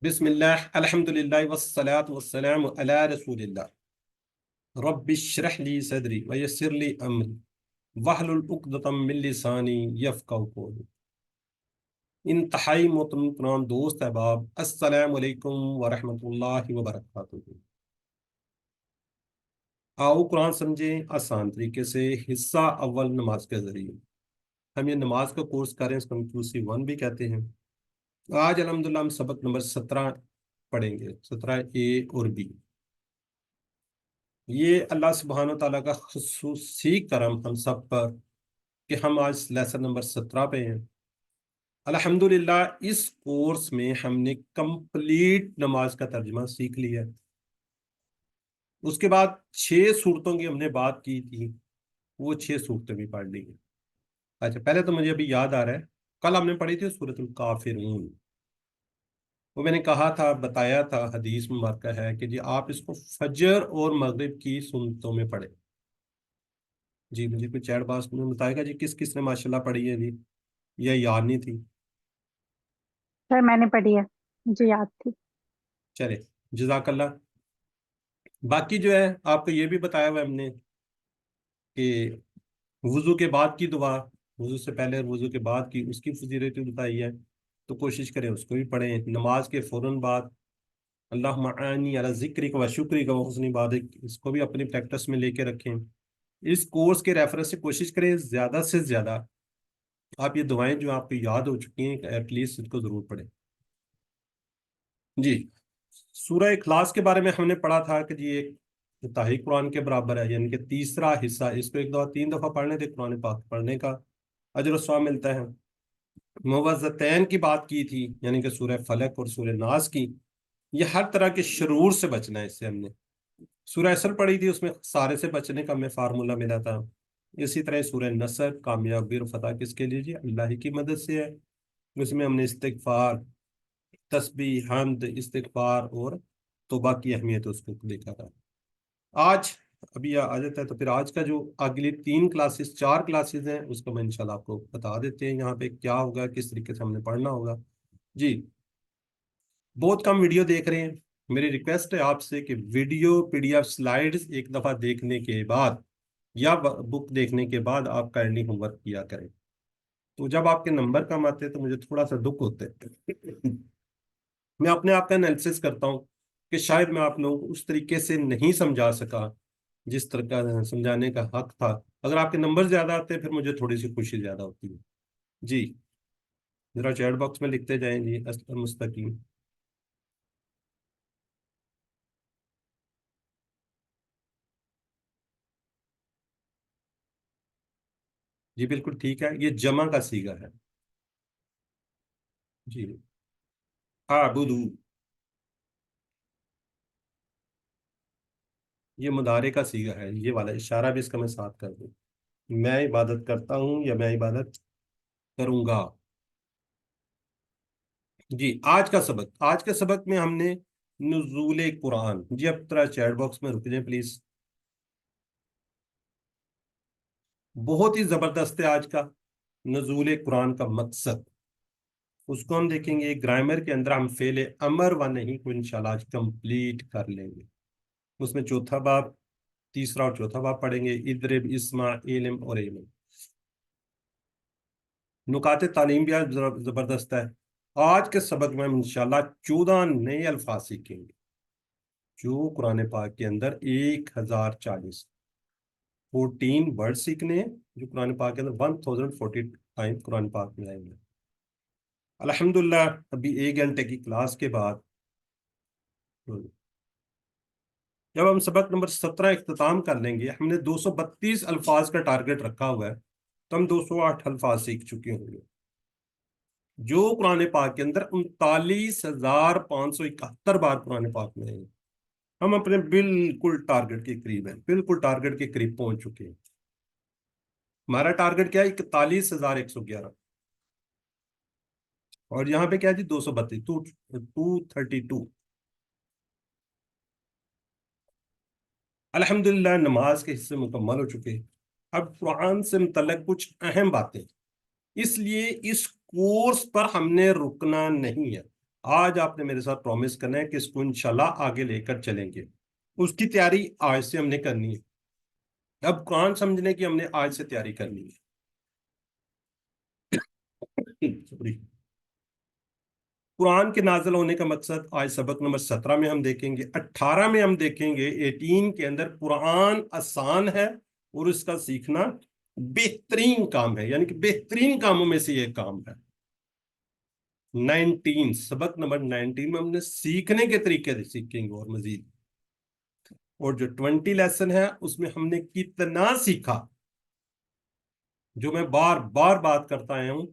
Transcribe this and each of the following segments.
بسم اللہ الحمد للہ والصلاة والسلام علی رسول اللہ رب اشرح لی صدری ویسر لی امری واحلل عقدۃ من لسانی یفقہوا قولی۔ انتہائی محترم دوست احباب، السلام علیکم ورحمۃ اللہ وبرکاتہ۔ آؤ قرآن سمجھیں آسان طریقے سے، حصہ اول نماز کے ذریعے۔ ہم یہ نماز کا کورس کر رہے ہیں، اس کو ہم QC1 بھی کہتے ہیں۔ آج الحمدللہ ہم سبق نمبر 17 پڑھیں گے، 17A اور B۔ یہ اللہ سبحانہ و تعالیٰ کا خصوصی کرم ہم سب پر کہ ہم آج لیسن نمبر 17 پہ ہیں۔ الحمدللہ اس کورس میں ہم نے کمپلیٹ نماز کا ترجمہ سیکھ لیا۔ اس کے بعد 6 صورتوں کی ہم نے بات کی تھی، وہ 6 صورتیں بھی پڑھ لی ہیں۔ اچھا، پہلے تو مجھے ابھی یاد آ رہا ہے، کل ہم نے پڑھی تھی سورۃ الکافرون۔ وہ میں نے کہا تھا، بتایا تھا، حدیث مبارکہ ہے کہ جی آپ اس کو فجر اور مغرب کی سنتوں میں پڑھیں۔ جی مجھے کوئی چیٹ باکس میں بتائے گا جی کس کس نے ماشاءاللہ پڑھی ہے جی، یا یاد نہیں تھی؟ سر میں نے پڑھی ہے، مجھے یاد تھی۔ چلے، جزاک اللہ۔ باقی جو ہے آپ کو یہ بھی بتایا ہوا ہم نے کہ وضو کے بعد کی دعا، وضو سے پہلے اور وضو کے بعد کی، اس کی فضیلت بتائی ہے، تو کوشش کریں اس کو بھی پڑھیں۔ نماز کے فوراً بعد اللہم اعنی علی ذکرک و شکرک و حسن عبادتک، اس کو بھی اپنی پریکٹس میں لے کے رکھیں۔ اس کورس کے ریفرنس سے کوشش کریں زیادہ سے زیادہ آپ یہ دعائیں جو آپ کو یاد ہو چکی ہیں ایٹ لیسٹ اس کو ضرور پڑھیں۔ جی، سورہ اخلاص کے بارے میں ہم نے پڑھا تھا کہ جی ایک تاہی قرآن کے برابر ہے، یعنی کہ تیسرا حصہ، اس کو ایک دفعہ 3 دفعہ پڑھنے سے قرآن پاک پڑھنے کا اجر و ثواب ملتا ہے۔ موعظتین کی بات کی تھی، یعنی کہ سورہ فلق اور سورہ ناس کی، یہ ہر طرح کے شرور سے بچنا ہے، اس سے ہم نے سورہ عصر پڑھی تھی، اس میں سارے سے بچنے کا ہمیں فارمولہ ملا تھا۔ اسی طرح سورہ نصر، کامیابی اور فتح کس کے لیے جی؟ اللہ ہی کی مدد سے ہے۔ اس میں ہم نے استغفار، تسبیح، حمد، استغفار اور توبہ کی اہمیت اس کو دیکھا تھا۔ آج ابھی آ جاتا ہے تو پھر آج کا جو اگلی 3 کلاسز 4 کلاسز ہیں اس کو میں انشاءاللہ آپ کو بتا دیتے ہیں یہاں پہ کیا ہوگا، کس طریقے سے ہم نے پڑھنا ہوگا۔ جی، بہت کم ویڈیو دیکھ رہے ہیں، میری ریکویسٹ ہے آپ سے کہ ویڈیو PDF سلائیڈز ایک دفعہ دیکھنے کے بعد یا بک دیکھنے کے بعد آپ کائنڈلی ہوم ورک کیا کریں۔ تو جب آپ کے نمبر کم آتے ہیں تو مجھے تھوڑا سا دکھ ہوتا ہے۔ میں اپنے آپ کا انالیسس کرتا ہوں کہ شاید میں آپ لوگوں کو اس طریقے سے نہیں سمجھا سکا جس طرح کا سمجھانے کا حق تھا۔ اگر آپ کے نمبر زیادہ آتے ہیں پھر مجھے تھوڑی سی خوشی زیادہ ہوتی ہے۔ جی ذرا چیٹ باکس میں لکھتے جائیں جی مستقیم۔ جی بالکل ٹھیک ہے، یہ جمع کا صیغہ ہے۔ جی اعبدو، یہ مضارع کا صیغہ ہے، یہ والا اشارہ بھی اس کا میں ساتھ کر دوں، میں عبادت کرتا ہوں یا میں عبادت کروں گا۔ جی آج کے سبق میں ہم نے نزول قرآن، جی اب طرح چیٹ باکس میں رک جائیں پلیز، بہت ہی زبردست ہے آج کا نزول قرآن کا مقصد، اس کو ہم دیکھیں گے۔ گرامر کے اندر ہم فعل امر و نہیں کو انشاءاللہ آج کمپلیٹ کر لیں گے۔ اس میں چوتھا باب، تیسرا اور چوتھا باب پڑھیں گے، اضرب، اسمع، علم اور علم۔ نکات تعلیم بھی آج زبردست ہے۔ آج کے سبق میں ہم انشاءاللہ 14 نئے الفاظ سیکھیں گے جو قرآن پاک کے اندر 1040 14 ورڈ سیکھنے ہیں جو قرآن پاک کے اندر 1040 ٹائم قرآن پاک میں آئیں گے۔ الحمدللہ ابھی 1 گھنٹے کی کلاس کے بعد جب ہم سبق نمبر 17 اختتام کر لیں گے، ہم نے 232 الفاظ کا ٹارگٹ رکھا ہوا ہے، تو ہم 208 الفاظ سیکھ چکے ہوں گے، جو قرآن پاک کے اندر 39,571 بار قرآن پاک میں ہیں۔ ہم اپنے بالکل ٹارگٹ کے قریب ہیں، بالکل ٹارگٹ کے قریب پہنچ چکے ہیں۔ ہمارا ٹارگٹ کیا ہے؟ 41,111، اور یہاں پہ کیا جی 232 232۔ الحمدللہ نماز کے حصے مکمل ہو چکے۔ اب قرآن سے متعلق کچھ اہم باتیں، اس لیے اس کورس پر ہم نے رکنا نہیں ہے۔ آج آپ نے میرے ساتھ پرومس کرنا ہے کہ اس کو انشاءاللہ آگے لے کر چلیں گے. اس کی تیاری آج سے ہم نے کرنی ہے. اب قرآن سمجھنے کی ہم نے آج سے تیاری کرنی ہے. Sorry. قرآن کے نازل ہونے کا مقصد آج سبق نمبر 17 میں ہم دیکھیں گے. 18 میں ہم دیکھیں گے 18 کے اندر قرآن آسان ہے اور اس کا سیکھنا بہترین کام ہے, یعنی کہ بہترین کاموں میں سے یہ کام ہے. 19 سبق نمبر 19 میں ہم نے سیکھنے کے طریقے سے سیکھیں گے اور مزید. اور جو 20 لیسن ہے اس میں ہم نے کتنا سیکھا, جو میں بار بار بات کرتا آیا ہوں.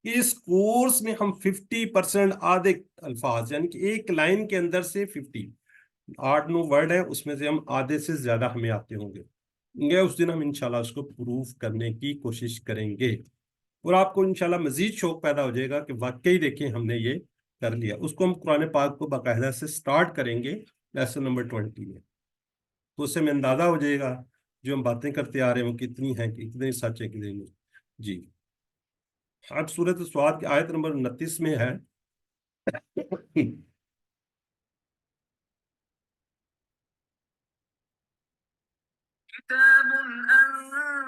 اس کورس میں ہم 50% آدھے الفاظ, یعنی کہ ایک لائن کے اندر سے 50 8-9 ورڈ ہے, اس میں سے ہم آدھے سے زیادہ ہمیں آتے ہوں گے. اس دن ہم انشاءاللہ اس کو پروف کرنے کی کوشش کریں گے, اور آپ کو انشاءاللہ مزید شوق پیدا ہو جائے گا کہ واقعی دیکھیں ہم نے یہ کر لیا. اس کو ہم قرآن پاک کو باقاعدہ سے سٹارٹ کریں گے لیسن نمبر 20 میں. تو اس سے ہمیں اندازہ ہو جائے گا جو ہم باتیں کرتے آ رہے ہیں وہ کتنی ہیں, کتنی سچ ہے, کتنی نہیں. جی, اب سورۃ الصاد کی آیت نمبر 29 میں ہے. كتاب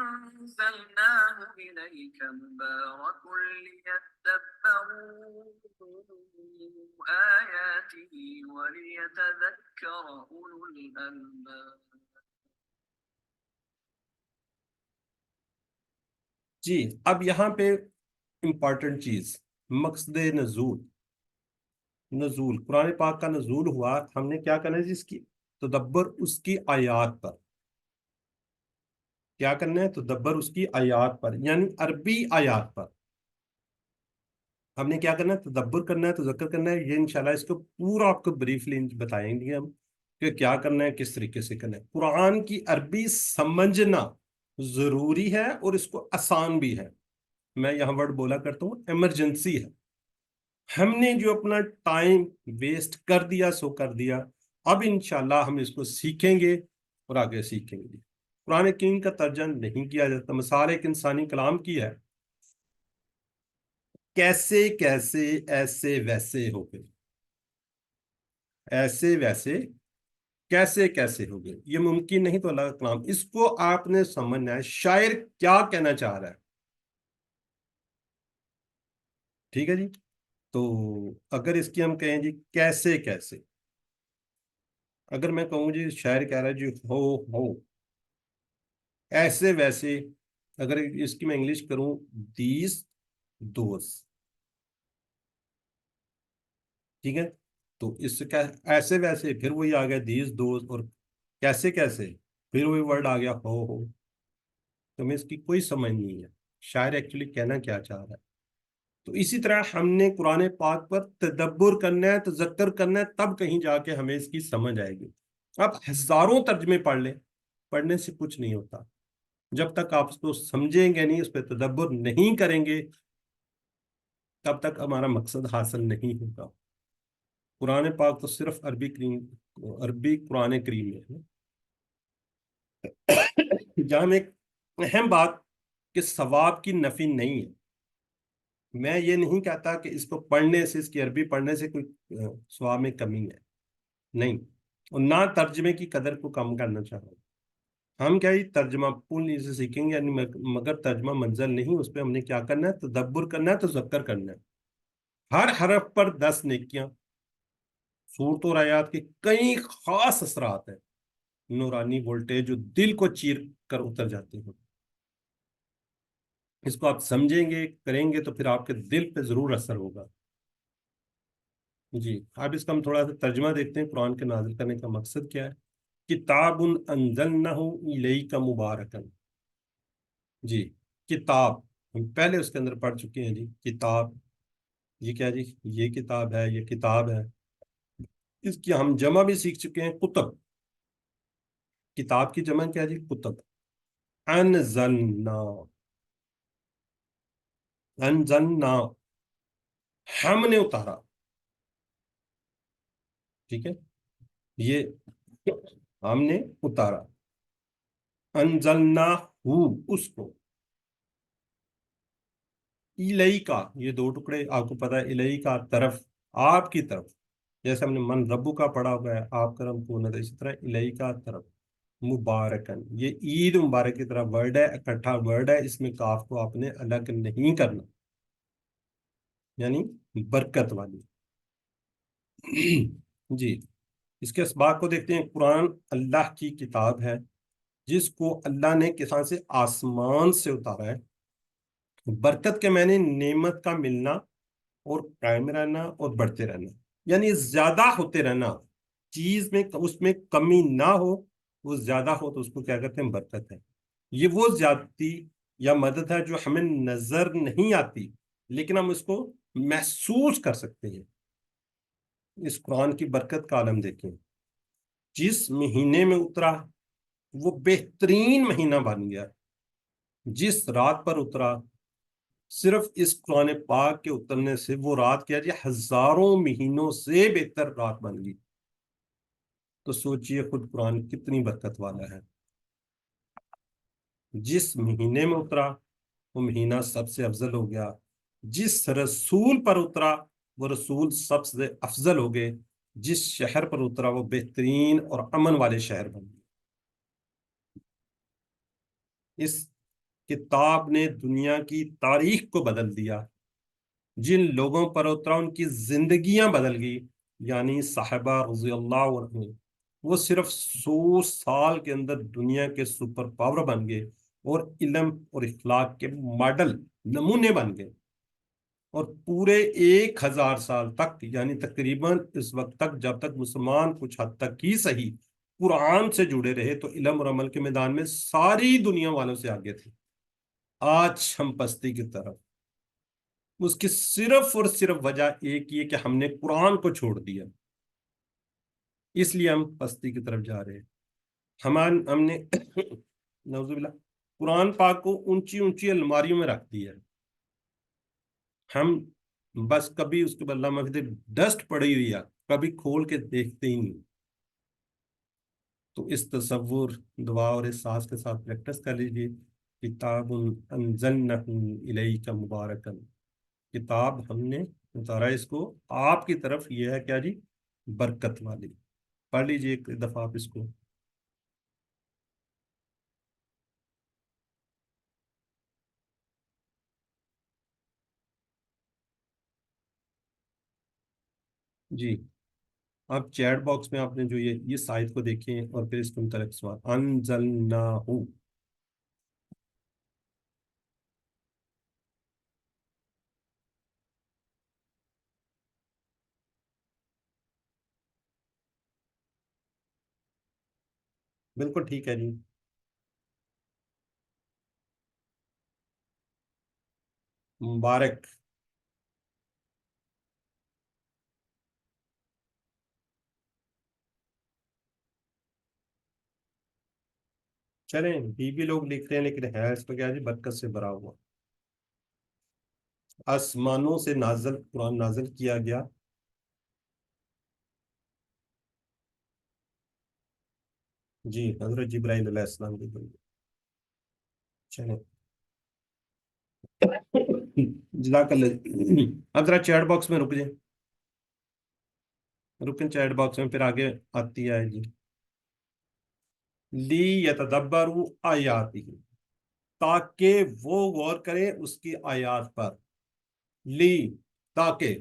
أنزلناه إليك مبارك ليدبروا آياته وليتذكر أولو الألباب. جی, اب یہاں پہ امپورٹنٹ چیز, مقصد نزول. نزول قرآن پاک کا نزول ہوا, ہم نے کیا کرنا ہے, جس کی تدبر اس کی آیات پر. کیا کرنا ہے, تدبر اس کی آیات پر, یعنی عربی آیات پر. ہم نے کیا کرنا ہے, تدبر کرنا ہے, تذکر کرنا ہے. یہ انشاءاللہ اس کو پورا آپ کو بریفلی بتائیں گے ہم کہ کیا کرنا ہے, کس طریقے سے کرنا ہے. قرآن کی عربی سمجھنا ضروری ہے اور اس کو آسان بھی ہے. میں یہاں ورڈ بولا کرتا ہوں ایمرجنسی ہے. ہم نے جو اپنا ٹائم ویسٹ کر دیا سو کر دیا. اب انشاءاللہ ہم اس کو سیکھیں گے اور آگے سیکھیں گے. قرآن کریم کا ترجمہ نہیں کیا جاتا, مثال ایک انسانی کلام کی ہے, کیسے کیسے ایسے ویسے ہو گئے, ایسے ویسے کیسے کیسے ہو گئے. یہ ممکن نہیں تو اللہ کا کلام, اس کو آپ نے سمجھنا ہے شاعر کیا کہنا چاہ رہا ہے. ٹھیک ہے جی. تو اگر اس کی ہم کہیں جی کیسے کیسے, اگر میں کہوں جی شاعر کہہ رہا ہے جی ہو ایسے ویسے, اگر اس کی میں انگلش کروں دیز دوز, ٹھیک ہے. تو اس سے کیا, ایسے ویسے پھر وہی آ گیا دیز دوز, اور کیسے کیسے پھر وہی ورڈ آ گیا ہو. تو ہمیں اس کی کوئی سمجھ نہیں ہے شاعر ایکچولی کہنا کیا چاہ رہا ہے. تو اسی طرح ہم نے قرآن پاک پر تدبر کرنا ہے, تذکر کرنا ہے, تب کہیں جا کے ہمیں اس کی سمجھ آئے گی. آپ ہزاروں ترجمے پڑھ لیں, پڑھنے سے کچھ نہیں ہوتا. جب تک آپ اس کو سمجھیں گے نہیں, اس پہ تدبر نہیں کریں گے, تب تک ہمارا مقصد حاصل نہیں ہوگا. قرآن پاک تو صرف عربی قرآن کریم میں ہے. جہاں میں ایک اہم بات کہ ثواب کی نفی نہیں ہے. میں یہ نہیں کہتا کہ اس کو پڑھنے سے, اس کی عربی پڑھنے سے کوئی ثواب میں کمی ہے, نہیں. اور نہ ترجمے کی قدر کو کم کرنا چاہ رہا ہوں. ہم کیا, یہ ترجمہ پول سے سیکھیں گے, یعنی مگر ترجمہ منزل نہیں. اس پہ ہم نے کیا کرنا ہے, تدبر کرنا ہے, تذکر کرنا ہے. ہر حرف پر 10 نیکیاں. صورت اور آیات کے کئی خاص اثرات ہیں, نورانی وولٹیج جو دل کو چیر کر اتر جاتے ہیں. اس کو آپ سمجھیں گے, کریں گے, تو پھر آپ کے دل پہ ضرور اثر ہوگا. جی, اب اس کا ہم تھوڑا سا ترجمہ دیکھتے ہیں. قرآن کے نازل کرنے کا مقصد کیا ہے. کتاب انزلنہ الیک مبارکا. جی, کتاب ہم پہلے اس کے اندر پڑھ چکے ہیں. جی کتاب, یہ کیا جی, یہ کتاب ہے, یہ کتاب ہے. اس کی ہم جمع بھی سیکھ چکے ہیں, کتب. کتاب کی جمع کیا جی, کتب. انزلنا, انزلنا ہم نے اتارا. ٹھیک ہے, یہ ہم نے اتارا. انزلنا اس کو. الیکا, یہ 2 ٹکڑے, آپ کو پتا ہے الیکا طرف, آپ کی طرف، جیسے ہم نے من ربو کا پڑھا ہوا ہے، آپ کا رب کون ہے، اسی طرح الیہ کا طرف مبارکن، یہ عید مبارک کی طرح ورڈ ہے، اکٹھا ورڈ ہے، اس میں کاف کو آپ نے الگ نہیں کرنا، یعنی برکت والی۔ جی، اس کے اسباق کو دیکھتے ہیں۔ قرآن اللہ کی کتاب ہے جس کو اللہ نے کہاں سے؟ آسمان سے اتارا ہے۔ برکت کے معنی نعمت کا ملنا اور قائم رہنا اور بڑھتے رہنا، یعنی زیادہ ہوتے رہنا، چیز میں اس میں کمی نہ ہو، وہ زیادہ ہو تو اس کو کیا کہتے ہیں؟ برکت ہے۔ یہ وہ زیادتی یا مدد ہے جو ہمیں نظر نہیں آتی لیکن ہم اس کو محسوس کر سکتے ہیں۔ اس قرآن کی برکت کا عالم دیکھیں، جس مہینے میں اترا وہ بہترین مہینہ بن گیا، جس رات پر اترا صرف اس قرآن پاک کے اترنے سے وہ رات کیا جی ہزاروں مہینوں سے بہتر رات بن گئی۔ تو سوچئے خود قرآن کتنی برکت والا ہے۔ جس مہینے میں اترا وہ مہینہ سب سے افضل ہو گیا، جس رسول پر اترا وہ رسول سب سے افضل ہو گئے، جس شہر پر اترا وہ بہترین اور امن والے شہر بن گئے۔ اس کتاب نے دنیا کی تاریخ کو بدل دیا، جن لوگوں پر اترا ان کی زندگیاں بدل گئی، یعنی صحابہ رضی اللہ عنہ، وہ صرف 100 سال کے اندر دنیا کے سپر پاور بن گئے اور علم اور اخلاق کے ماڈل نمونے بن گئے، اور پورے 1000 سال تک، یعنی تقریباً اس وقت تک جب تک مسلمان کچھ حد تک ہی صحیح قرآن سے جڑے رہے تو علم اور عمل کے میدان میں ساری دنیا والوں سے آگے تھے۔ آج ہم پستی کی طرف، اس کی صرف اور صرف وجہ ایک یہ کہ ہم نے قرآن کو چھوڑ دیا، اس لیے ہم پستی کی طرف جا رہے ہیں۔ ہم نے نعوذ باللہ قرآن پاک کو اونچی اونچی الماریوں میں رکھ دیا ہے، ہم بس کبھی اس کے بعد اللہ محفظ ڈسٹ پڑی ہوئی ہے، کبھی کھول کے دیکھتے ہی نہیں۔ تو اس تصور، دعا اور احساس کے ساتھ پریکٹس کر لیجیے۔ کتاب انزلنہ الیک مبارکن، کتاب ہم نے اتارا اس کو آپ کی طرف، یہ ہے کیا جی؟ برکت والی۔ پڑھ لیجیے ایک دفعہ آپ اس کو۔ جی، آپ چیٹ باکس میں آپ نے جو یہ سائٹ کو دیکھیں اور پھر اس کے متعلق سوال انزلناہ۔ بالکل ٹھیک ہے جی۔ مبارک۔ چلیں بھی لوگ لکھ رہے ہیں لیکن ہے اس پہ کیا جی؟ برکت سے بھرا ہوا۔ آسمانوں سے نازل قرآن نازل کیا گیا، جی حضرت جبرائیل علیہ السلام کی بندی۔ چلیں جزاک اللہ۔ اب ذرا چیٹ باکس میں رک جائیں، رکن چیٹ باکس میں، پھر آگے آتی ہے جی لی یتدبروا آیاتہ، تاکہ وہ غور کرے اس کی آیات پر، لی تاکہ،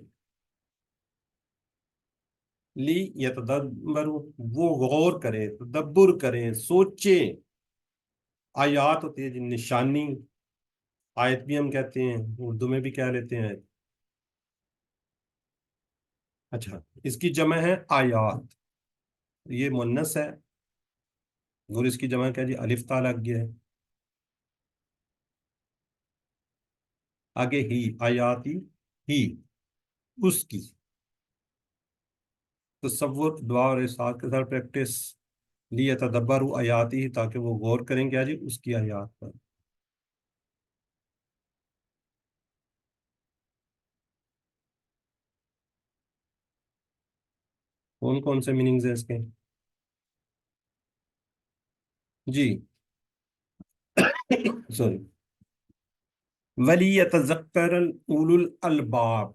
لی یتدبروا وہ غور کریں، تدبر کریں، سوچیں۔ آیات ہوتی ہے جی نشانی، آیت بھی ہم کہتے ہیں، اردو میں بھی کہہ لیتے ہیں۔ اچھا، اس کی جمع ہے آیات، یہ مؤنث ہے، اور اس کی جمع کیا جی؟ الف تا لگ گیا ہے آگے، ہی آیاتی، ہی اس کی۔ تصور، دعا اور احساس کے ساتھ پریکٹس، لیتدبروا آیاتی، تاکہ وہ غور کریں کیا جی؟ اس کی آیات پر۔ کون کون سے میننگز ہیں اس کے؟ جی سوری، وَلِيَتَذَكَّرَ أُولُو الْأَلْبَابِ،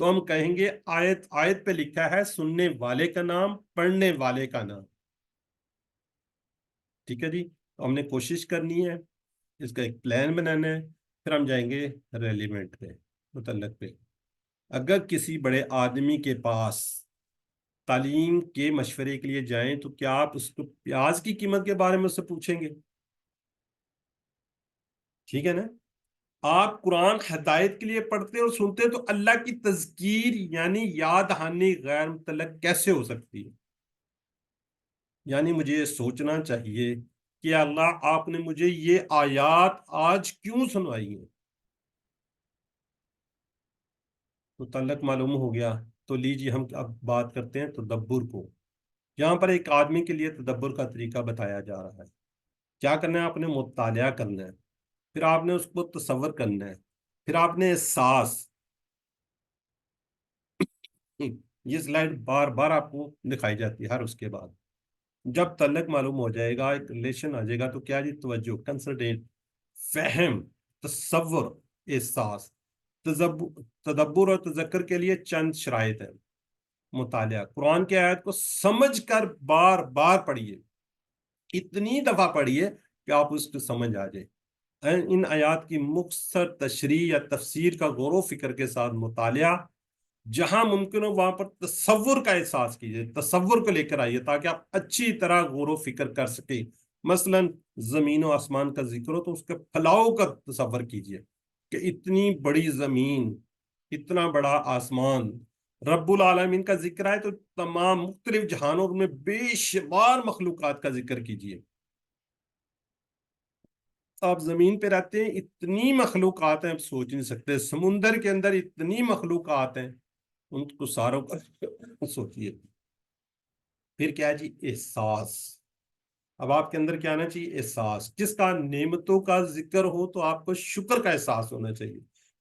تو ہم کہیں گے آیت آیت پہ لکھا ہے سننے والے کا نام، پڑھنے والے کا نام. ٹھیک ہے جی. تو ہم نے کوشش کرنی ہے، اس کا ایک پلان بنانا ہے، پھر ہم جائیں گے ریلیونٹ پہ، متعلق پہ. اگر کسی بڑے آدمی کے پاس تعلیم کے مشورے کے لیے جائیں تو کیا آپ اس کو پیاز کی قیمت کے بارے میں اس سے پوچھیں گے؟ ٹھیک ہے نا. آپ قرآن ہدایت کے لیے پڑھتے اور سنتے تو اللہ کی تذکیر یعنی یاد دہانی غیر متعلق کیسے ہو سکتی ہے؟ یعنی مجھے یہ سوچنا چاہیے کہ اللہ آپ نے مجھے یہ آیات آج کیوں سنوائی ہیں. تو تعلق معلوم ہو گیا. تو لیجیے ہم اب بات کرتے ہیں تدبر کو. یہاں پر ایک آدمی کے لیے تدبر کا طریقہ بتایا جا رہا ہے. کیا کرنا ہے؟ آپ نے مطالعہ کرنا ہے، پھر آپ نے اس کو تصور کرنا ہے، پھر آپ نے احساس. یہ سلائڈ بار بار آپ کو دکھائی جاتی ہے ہر اس کے بعد. جب تعلق معلوم ہو جائے گا، ایک ریلیشن آ جائے گا، تو کیا جی توجہ، کنسنٹریٹ، فہم، تصور، احساس. تدبر اور تذکر کے لیے چند شرائط ہیں. مطالعہ، قرآن کی آیت کو سمجھ کر بار بار پڑھیے، اتنی دفعہ پڑھیے کہ آپ اس کو سمجھ آ جائے. ان آیات کی مختصر تشریح یا تفسیر کا غور و فکر کے ساتھ مطالعہ. جہاں ممکن ہو وہاں پر تصور کا احساس کیجیے، تصور کو لے کر آئیے تاکہ آپ اچھی طرح غور و فکر کر سکیں. مثلا زمین و آسمان کا ذکر ہو تو اس کے پھیلاؤ کا تصور کیجیے کہ اتنی بڑی زمین، اتنا بڑا آسمان، رب العالمین کا ذکر ہے تو تمام مختلف جہانوں میں بے شمار مخلوقات کا ذکر کیجیے. آپ زمین پہ رہتے ہیں، اتنی مخلوقات ہیں آپ سوچ نہیں سکتے. سمندر کے اندر اتنی مخلوقات ہیں، ان کو ساروں کا سوچیے. پھر کیا جی؟ احساس. اب آپ کے اندر کیا آنا چاہیے؟ احساس. کس کا؟ نعمتوں کا ذکر ہو تو آپ کو شکر کا احساس ہونا چاہیے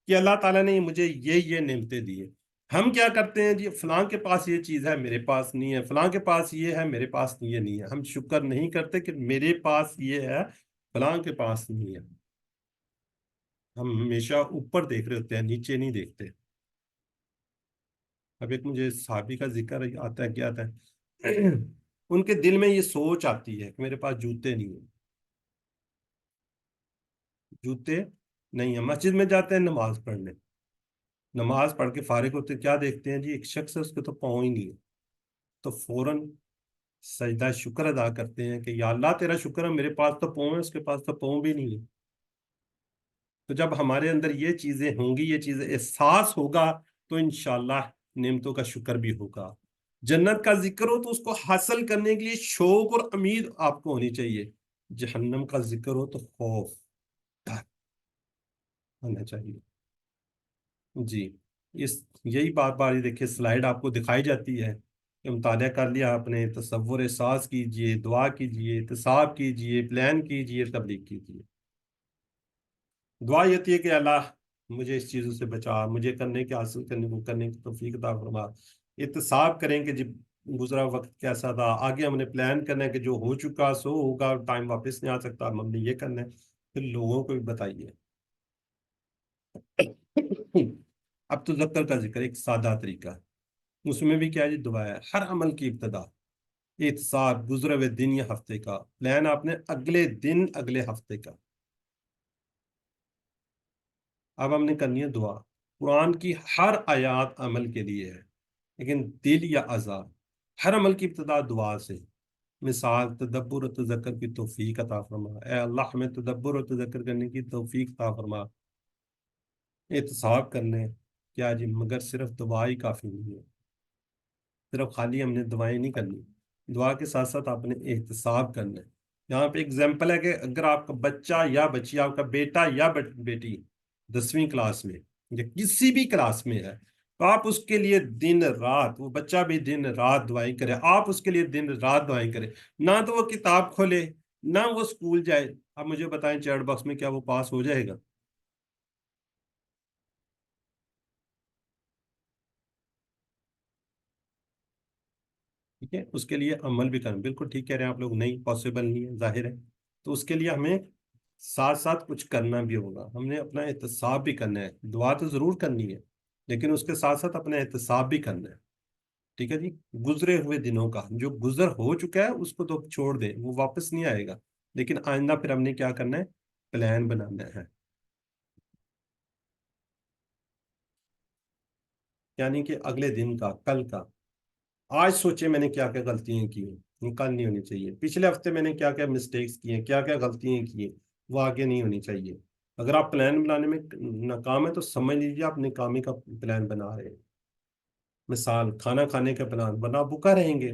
کہ اللہ تعالیٰ نے مجھے یہ نعمتیں دی ہیں. ہم کیا کرتے ہیں جی؟ فلاں کے پاس یہ چیز ہے میرے پاس نہیں ہے، فلاں کے پاس یہ ہے میرے پاس یہ نہیں ہے. ہم شکر نہیں کرتے کہ میرے پاس یہ ہے، فلاں کے پاس نہیں ہے. ہم ہمیشہ اوپر دیکھ رہے ہوتے ہیں، نیچے نہیں دیکھتے. اب ایک مجھے صحابی کا ذکر آتا ہے، کیا آتا ہے ان کے دل میں یہ سوچ آتی ہے کہ میرے پاس جوتے نہیں ہیں، جوتے نہیں ہیں. مسجد میں جاتے ہیں نماز پڑھنے، نماز پڑھ کے فارغ ہوتے کیا دیکھتے ہیں جی؟ ایک شخص ہے، اس کے تو پاؤں ہی نہیں ہے. تو فوراً سجدہ شکر ادا کرتے ہیں کہ یا اللہ تیرا شکر ہے، میرے پاس تو پاؤں ہے، اس کے پاس تو پاؤں بھی نہیں ہے. تو جب ہمارے اندر یہ چیزیں ہوں گی، یہ چیزیں احساس ہوگا، تو انشاءاللہ نعمتوں کا شکر بھی ہوگا. جنت کا ذکر ہو تو اس کو حاصل کرنے کے لیے شوق اور امید آپ کو ہونی چاہیے. جہنم کا ذکر ہو تو خوف، ڈر ہونا چاہیے. جی یہی بار بار یہ دیکھیے سلائیڈ آپ کو دکھائی جاتی ہے کہ مطالعہ کر لیا آپ نے، تصور احساس کیجئے، دعا کیجئے، احتساب کیجئے، پلان کیجئے، تبلیغ کیجئے. دعا یہ تھی کہ اللہ مجھے اس چیزوں سے بچا، مجھے کرنے کے حاصل کرنے کی توفیق عطا فرما. احتساب کریں کہ جب گزرا وقت کیسا تھا، آگے ہم نے پلان کرنا ہے کہ جو ہو چکا سو ہوگا، ٹائم واپس نہیں آ سکتا، ہم نے یہ کرنا ہے. پھر لوگوں کو بھی بتائیے. اب تو ذکر کا ذکر ایک سادہ طریقہ، اس میں بھی کیا جی؟ دعا ہے. ہر عمل کی ابتدا احتساب، گزرے ہوئے دن یا ہفتے کا پلان آپ نے اگلے دن، اگلے ہفتے کا. اب ہم نے کرنی ہے دعا. قرآن کی ہر آیات عمل کے لیے ہے، لیکن دل یا اعضاء، ہر عمل کی ابتدا دعا سے. مثال تدبر و تذکر کی توفیق عطا فرما، اے اللہ ہمیں تدبر و تذکر کرنے کی توفیق عطا فرما. احتساب کرنے، کیا جی؟ مگر صرف دعا ہی کافی نہیں ہے، صرف خالی ہم نے دعائیں نہیں کرنی، دعا کے ساتھ ساتھ آپ نے احتساب کرنا ہے. یہاں پہ ایگزامپل ہے کہ اگر آپ کا بچہ یا بچی، آپ کا بیٹا یا بیٹی 10ویں کلاس میں یا کسی بھی کلاس میں ہے، تو آپ اس کے لیے دن رات، وہ بچہ بھی دن رات دعائیں کرے، آپ اس کے لیے دن رات دعائیں کریں. نہ تو وہ کتاب کھولے، نہ وہ اسکول جائے. اب مجھے بتائیں چیٹ باکس میں کیا وہ پاس ہو جائے گا؟ ٹھیک ہے. اس کے لیے عمل بھی کریں. بالکل ٹھیک کہہ رہے ہیں آپ لوگ، نہیں پاسبل نہیں ہے، ظاہر ہے. تو اس کے لیے ہمیں ساتھ ساتھ کچھ کرنا بھی ہوگا. ہم نے اپنا احتساب بھی کرنا ہے، دعا تو ضرور کرنی ہے، لیکن اس کے ساتھ ساتھ اپنے احتساب بھی کرنا ہے. ٹھیک ہے جی. گزرے ہوئے دنوں کا جو گزر ہو چکا ہے اس کو تو چھوڑ دیں, وہ واپس نہیں آئے گا, لیکن آئندہ پھر ہم نے کیا کرنا ہے, پلان بنانا ہے. یعنی کہ اگلے دن کا, کل کا. آج سوچے میں نے کیا کیا غلطیاں کی ہیں, یہ کل نہیں ہونی چاہیے. پچھلے ہفتے میں نے کیا کیا مسٹیکس کی ہیں, کیا کیا غلطیاں کی ہیں, وہ آگے نہیں ہونی چاہیے. اگر آپ پلان بنانے میں ناکام ہے تو سمجھ لیجیے آپ ناکامی کا پلان بنا رہے ہیں. مثال, کھانا کھانے کا پلان بنا, بھوکا رہیں گے.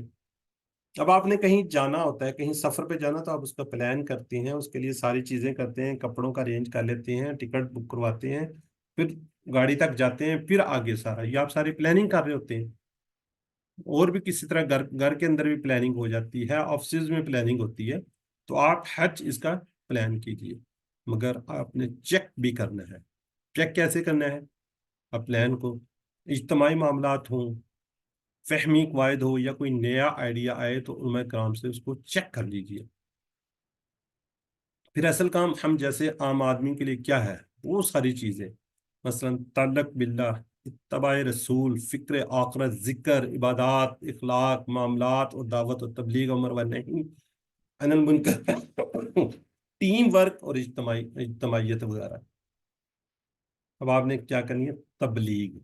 اب آپ نے کہیں جانا ہوتا ہے, کہیں سفر پہ جانا, تو آپ اس کا پلان کرتے ہیں, اس کے لیے ساری چیزیں کرتے ہیں, کپڑوں کا ارینج کر لیتے ہیں, ٹکٹ بک کرواتے ہیں, پھر گاڑی تک جاتے ہیں, پھر آگے سارا یہ آپ ساری پلاننگ کر رہے ہوتے ہیں. اور بھی کسی طرح گھر کے اندر بھی پلاننگ ہو جاتی ہے, آفسز میں پلاننگ ہوتی ہے. تو آپ حج اس کا پلان کیجئے, مگر آپ نے چیک بھی کرنا ہے. چیک کیسے کرنا ہے آپ پلان کو؟ اجتماعی معاملات ہوں, فہمی قواعد ہو, یا کوئی نیا آئیڈیا آئے تو علماء کرام سے اس کو چیک کر لیجئے. پھر اصل کام ہم جیسے عام آدمی کے لیے کیا ہے, وہ ساری چیزیں, مثلا تعلق باللہ, اتباع رسول, فکر آخرت, ذکر, عبادات, اخلاق, معاملات اور دعوت و تبلیغ, امر و نہی عن المنکر, ٹیم ورک اور اجتماعیت وغیرہ. اب آپ نے کیا کرنی ہے, تبلیغ.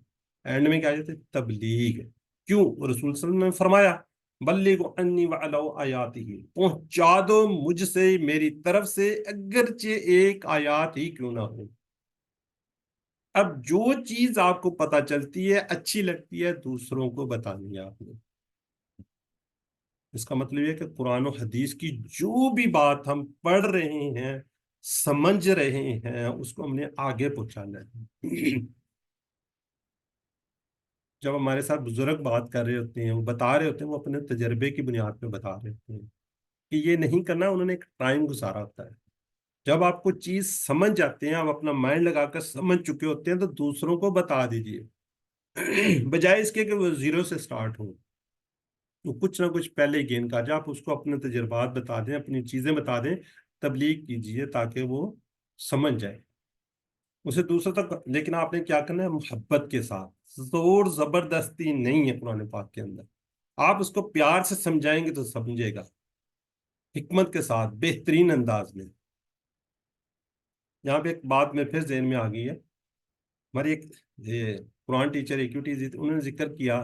اینڈ میں کیا جاتے, تبلیغ. کیوں؟ رسول صلی اللہ علیہ وسلم نے فرمایا, بلغوا عنی ولو آیاتہ, پہنچا دو مجھ سے میری طرف سے اگرچہ ایک آیات ہی کیوں نہ ہو. اب جو چیز آپ کو پتہ چلتی ہے, اچھی لگتی ہے, دوسروں کو بتانی ہے آپ نے. اس کا مطلب یہ کہ قرآن و حدیث کی جو بھی بات ہم پڑھ رہے ہیں, سمجھ رہے ہیں, اس کو ہم نے آگے پہنچانا ہے. جب ہمارے ساتھ بزرگ بات کر رہے ہوتے ہیں, وہ بتا رہے ہوتے ہیں, وہ اپنے تجربے کی بنیاد پہ بتا رہے ہوتے ہیں کہ یہ نہیں کرنا, انہوں نے ایک ٹائم گزارا ہوتا ہے. جب آپ کو چیز سمجھ جاتے ہیں, آپ اپنا مائنڈ لگا کر سمجھ چکے ہوتے ہیں, تو دوسروں کو بتا دیجئے, بجائے اس کے کہ وہ زیرو سے سٹارٹ ہو. تو کچھ نہ کچھ پہلے گین کا جا, آپ اس کو اپنے تجربات بتا دیں, اپنی چیزیں بتا دیں, تبلیغ کیجئے تاکہ وہ سمجھ جائے اسے دوسروں تک. لیکن آپ نے کیا کرنا ہے, محبت کے ساتھ, زور زبردستی نہیں ہے قرآن پاک کے اندر. آپ اس کو پیار سے سمجھائیں گے تو سمجھے گا, حکمت کے ساتھ, بہترین انداز میں. یہاں پہ ایک بات میں پھر ذہن میں آ گئی ہے. ہماری ایک قرآن ٹیچر ایکوٹیز تھی, انہوں نے ذکر کیا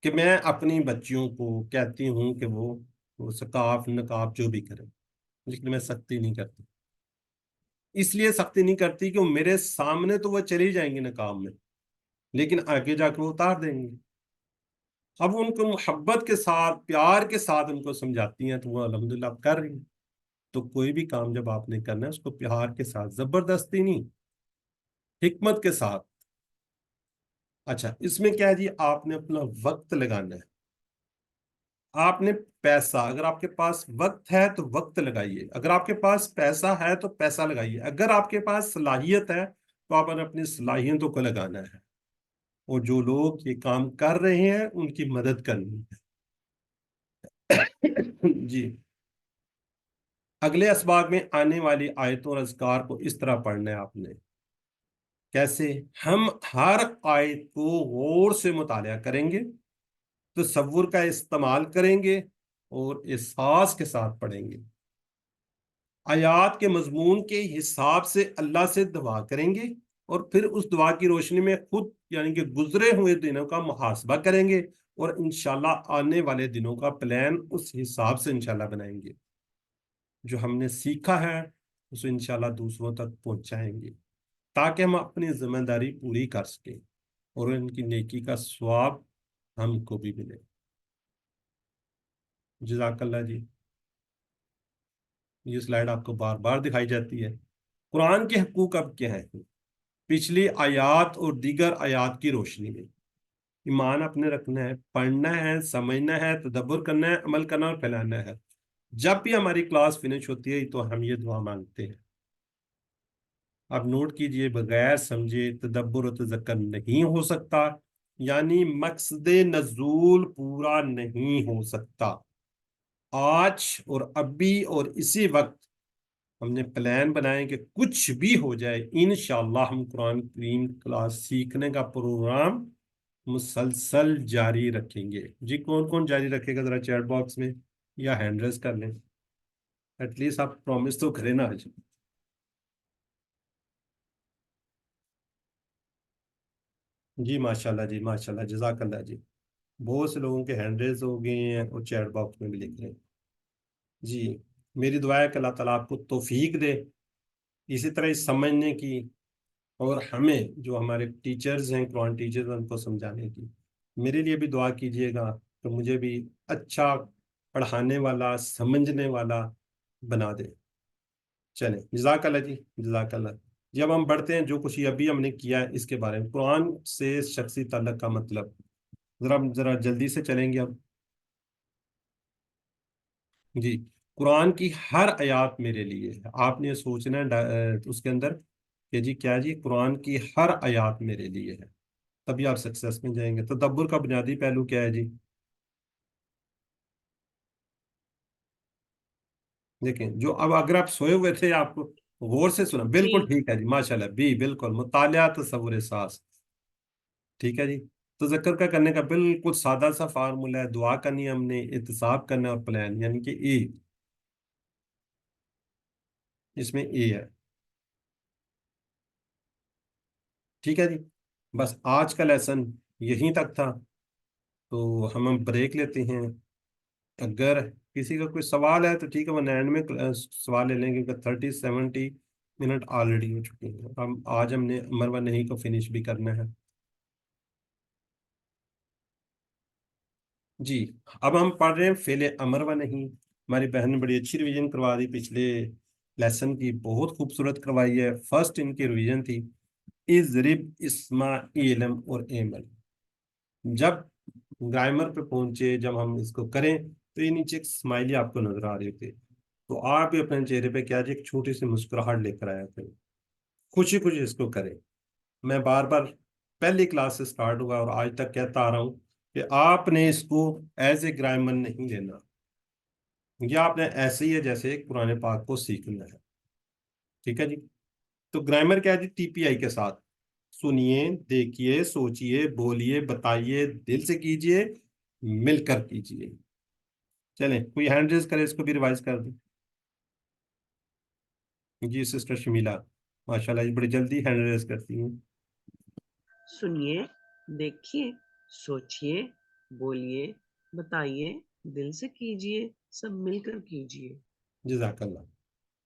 کہ میں اپنی بچیوں کو کہتی ہوں کہ وہ ثقاف نقاب جو بھی کریں, لیکن میں سختی نہیں کرتی. اس لیے سختی نہیں کرتی کہ وہ میرے سامنے تو وہ چلی جائیں گی نقاب میں, لیکن آگے جا کے وہ اتار دیں گے. اب ان کو محبت کے ساتھ, پیار کے ساتھ ان کو سمجھاتی ہیں, تو وہ الحمدللہ اب کر رہی ہیں. تو کوئی بھی کام جب آپ نے کرنا ہے, اس کو پیار کے ساتھ, زبردستی نہیں, حکمت کے ساتھ. اچھا, اس میں کیا ہے جی, آپ نے اپنا وقت لگانا ہے. آپ نے پیسہ, اگر آپ کے پاس وقت ہے تو وقت لگائیے, اگر آپ کے پاس پیسہ ہے تو پیسہ لگائیے, اگر آپ کے پاس صلاحیت ہے تو آپ نے اپنی صلاحیتوں کو لگانا ہے, اور جو لوگ یہ کام کر رہے ہیں ان کی مدد کرنی ہے. جی. اگلے اسباق میں آنے والی آیتوں اور اذکار کو اس طرح پڑھنا ہے آپ نے. کیسے؟ ہم ہر آیت کو غور سے مطالعہ کریں گے, تصور کا استعمال کریں گے, اور احساس کے ساتھ پڑھیں گے. آیات کے مضمون کے حساب سے اللہ سے دعا کریں گے, اور پھر اس دعا کی روشنی میں خود یعنی کہ گزرے ہوئے دنوں کا محاسبہ کریں گے, اور انشاءاللہ آنے والے دنوں کا پلان اس حساب سے انشاءاللہ بنائیں گے. جو ہم نے سیکھا ہے اسے انشاءاللہ دوسروں تک پہنچائیں گے, تاکہ ہم اپنی ذمہ داری پوری کر سکیں, اور ان کی نیکی کا ثواب ہم کو بھی ملے. جزاک اللہ جی. یہ سلائیڈ آپ کو بار بار دکھائی جاتی ہے. قرآن کے حقوق اب کیا ہیں؟ پچھلی آیات اور دیگر آیات کی روشنی میں ایمان اپنے رکھنا ہے, پڑھنا ہے, سمجھنا ہے, تدبر کرنا ہے, عمل کرنا اور پھیلانا ہے. جب بھی ہماری کلاس فنش ہوتی ہے تو ہم یہ دعا مانگتے ہیں. آپ نوٹ کیجئے, بغیر سمجھے تدبر و تذکر نہیں ہو سکتا, یعنی مقصد نزول پورا نہیں ہو سکتا. آج اور ابھی اور اسی وقت ہم نے پلان بنائے کہ کچھ بھی ہو جائے انشاءاللہ ہم قرآن کریم کلاس سیکھنے کا پروگرام مسلسل جاری رکھیں گے. جی کون کون جاری رکھے گا ذرا چیٹ باکس میں یا ہینڈ ریز کر لیں. ایٹ لیسٹ آپ پرومس تو کریں نا آج. جی ماشاءاللہ جی ماشاءاللہ جزاک اللہ جی. بہت سے لوگوں کے ہینڈ ریز ہو گئے ہیں اور چیٹ باکس میں بھی لکھ رہے ہیں. جی میری دعا ہے کہ اللہ تعالیٰ آپ کو توفیق دے اسی طرح سمجھنے کی، اور ہمیں جو ہمارے ٹیچرز ہیں قرآن ٹیچرز ان کو سمجھانے کی. میرے لیے بھی دعا کیجیے گا کہ مجھے بھی اچھا پڑھانے والا سمجھنے والا بنا دے. چلیں جزاک اللہ جی جزاک اللہ. جب ہم بڑھتے ہیں جو کچھ ابھی ہم نے کیا ہے اس کے بارے میں قرآن سے شخصی تعلق کا مطلب ذرا جلدی سے چلیں گے اب. جی قرآن کی ہر آیات میرے لیے ہے. آپ نے سوچنا ہے اس کے اندر کہ جی کیا جی قرآن کی ہر آیات میرے لیے ہے، تبھی آپ سکسیس میں جائیں گے. تدبر کا بنیادی پہلو کیا ہے جی؟ دیکھیں جو اب اگر آپ سوئے ہوئے تھے آپ کو غور سے سنا بالکل ٹھیک ہے جی ماشاءاللہ. بی بالکل مطالعہ تصور ساز. ٹھیک ہے جی. تذکر کا کرنے کا بالکل سادہ سا فارمولہ ہے. دعا کرنی ہے ہم نے، احتساب کرنا ہے اور پلان یعنی کہ اے. اس میں اے ہے. ٹھیک ہے جی. بس آج کا لیسن یہیں تک تھا تو ہم بریک لیتے ہیں. اگر کسی کا کوئی سوال ہے تو ٹھیک ہے، وہ اینڈ میں سوال لے لیں گے کہ 30-70 منٹ آلریڈی ہو چکے ہیں. آج ہم نے مروا نہیں کو فنش بھی کرنا ہے. جی اب ہم پڑھ رہے ہیں فعل امر و نہیں. ہماری بہن نے بڑی اچھی ریویژن کروا دی پچھلے لیسن کی، بہت خوبصورت کروائی ہے. فرسٹ ان کی ریویژن تھی اضرب اسماعیلم اور ایمل. جب گرامر پہ پہنچے جب ہم اس کو کریں تو یہ نیچے ایک اسمائلی آپ کو نظر آ رہے تھے تو آپ بھی اپنے چہرے پہ کیا جی ایک چھوٹی سی مسکراہٹ لے کر آیا تھے. خوشی خوشی اس کو کریں. میں بار بار پہلی کلاس سے سٹارٹ ہوا اور آج تک کہتا آ رہا ہوں کہ آپ نے اس کو ایز اے گرامر نہیں لینا. یہ آپ نے ایسے ہی ہے جیسے قرآن پاک کو سیکھنا ہے. ٹھیک ہے جی. تو گرامر کیا ہے جی؟ ٹی پی آئی کے ساتھ سنیے، دیکھیے، سوچئے، بولیے، بتائیے، دل سے کیجئے، مل کر کیجئے. چلیں کوئی ہینڈ ریز کرے اس کو بھی ریوائز کر دیں. جی سسٹر شمیلا ماشاءاللہ جی بڑی جلدی ہینڈ ریز کرتی ہیں. سنیے، دیکھیے، سوچئے، بولیے، بتائیے، دل سے کیجئے، سب مل کر کیجئے. جزاک اللہ.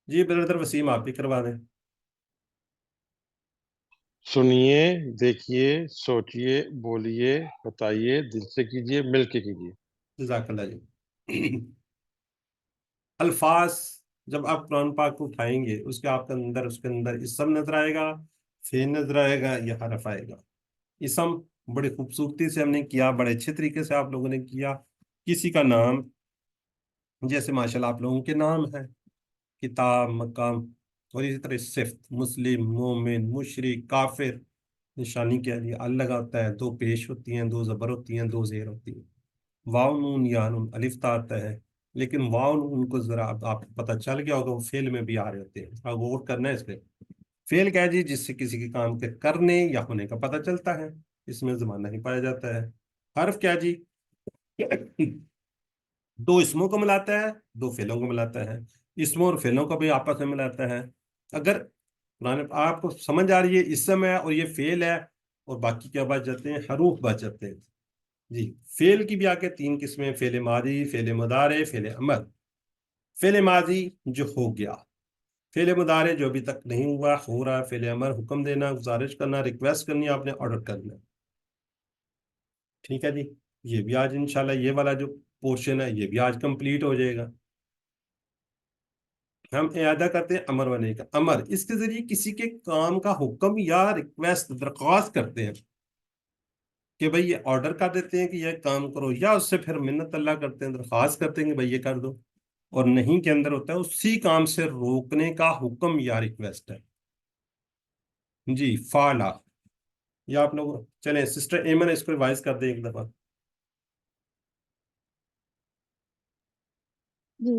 جی بردر وسیم آپ بھی کروا دیں. سنیے، دیکھیے، سوچئے، بولیے، بتائیے، دل سے کیجئے، مل کے کیجئے. جزاک اللہ جی. الفاظ جب آپ قرآن پاک کو اٹھائیں گے اس کے اندر اسم نظر آئے گا، فعل نظر آئے گا یا حرف آئے گا. اسم بڑی خوبصورتی سے ہم نے کیا، بڑے اچھے طریقے سے آپ لوگوں نے کیا. کسی کا نام جیسے ماشاءاللہ آپ لوگوں کے نام ہے کتاب، مقام، اور اسی طرح صفت مسلم، مومن، مشرک، کافر. نشانی کیا ہے؟ اللہ کا ہوتا ہے، 2 پیش ہوتی ہیں، 2 زبر ہوتی ہیں، 2 زیر ہوتی ہیں. واو نون یا نون الف تا آتا ہے، لیکن واو نون کو ذرا آپ کو پتہ چل گیا ہوگا وہ فعل میں بھی آ رہے ہوتے ہیں. آپ غور کرنا ہے اس پہ. فعل کیا ہے جی؟ جس سے کسی کے کام کے کرنے یا ہونے کا پتہ چلتا ہے، اس میں زمانہ نہیں پایا جاتا ہے. حرف کیا جی؟ 2 اسموں کو ملاتا ہے، 2 فعلوں کو ملاتا ہے. اسموں اور فعلوں کو بھی آپس میں ملاتا ہے. اگر قرآن آپ کو سمجھ آ رہی ہے اسم ہے اور یہ فعل ہے اور باقی کیا بچ جاتے ہیں؟ حروف بچ جاتے ہیں. جی فعل کی بھی آگے 3 قسمیں، فعل ماضی، فعل مضارع، فعل امر. فعل ماضی جو ہو گیا، فعل مضارع جو ابھی تک نہیں ہوا، ہو رہا. فعل امر حکم دینا، گزارش کرنا، ریکویسٹ کرنی، آپ نے آرڈر کرنا. ٹھیک ہے جی. یہ بھی آج انشاءاللہ یہ والا جو پورشن ہے یہ بھی آج کمپلیٹ ہو جائے گا. ہم اعادہ کرتے ہیں امر و نہیں کا. امر اس کے ذریعے کسی کے کام کا حکم یا ریکویسٹ درخواست کرتے ہیں کہ بھئی یہ آرڈر کر دیتے ہیں کہ یہ کام کرو، یا اس سے پھر منت اللہ کرتے ہیں، درخواست کرتے ہیں کہ بھئی یہ کر دو. اور نہیں کے اندر ہوتا ہے اسی کام سے روکنے کا حکم یا ریکویسٹ ہے. جی فعلا. یا آپ لوگ چلیں سسٹر ایمن اس کو ریوائز کر دیں ایک دفعہ. جی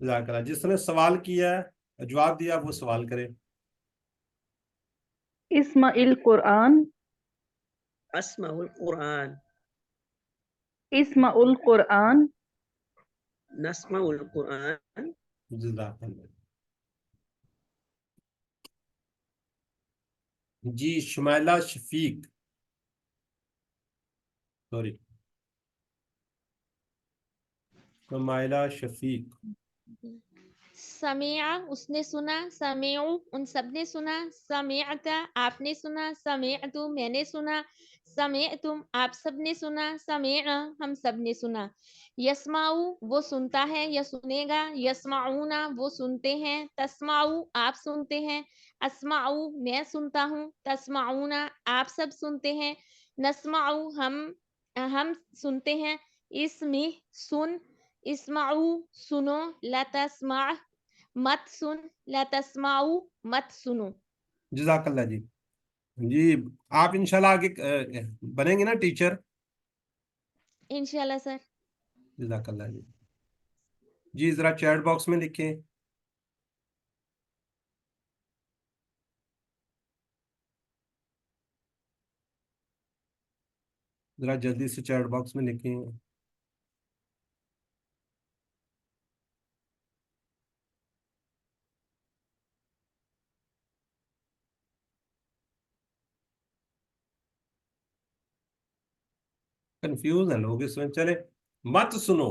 جزاک اللہ. جس نے سوال کیا ہے جواب دیا وہ سوال کرے. اسمع القرآن اسمع القرآن اسمع القرآن نسمع القرآن جزاک اللہ. جی شمائلہ شفیق سوری شمائلہ شفیق. سمع اس نے سنا، سمعوا ان سب نے سنا، سمعت آپ نے سنا، سمعت میں نے سنا، سمعتم آپ سب نے سنا، سمعنا ہم سب نے سنا. یسمعو وہ سنتا ہے یا سنے گا، یسمعون وہ سنتے ہیں، تسمعو آپ سنتے ہیں، اسمعو میں سنتا ہوں، تسمعون آپ سب سنتے ہیں، نسمعو ہم سنتے ہیں، اسمع سن، اسمعو سنو، لا تسمع مت سن، لا تسمعو مت سنو. جزاک اللہ جی. جی آپ انشاءاللہ آگے بنیں گے نا ٹیچر؟ انشاءاللہ سر. جزاک اللہ جی. جی ذرا چیٹ باکس میں لکھیں. ذرا جلدی سے چیٹ باکس میں لکھیں. کنفیوز ہیں لوگ اس میں. چلے مت سنو.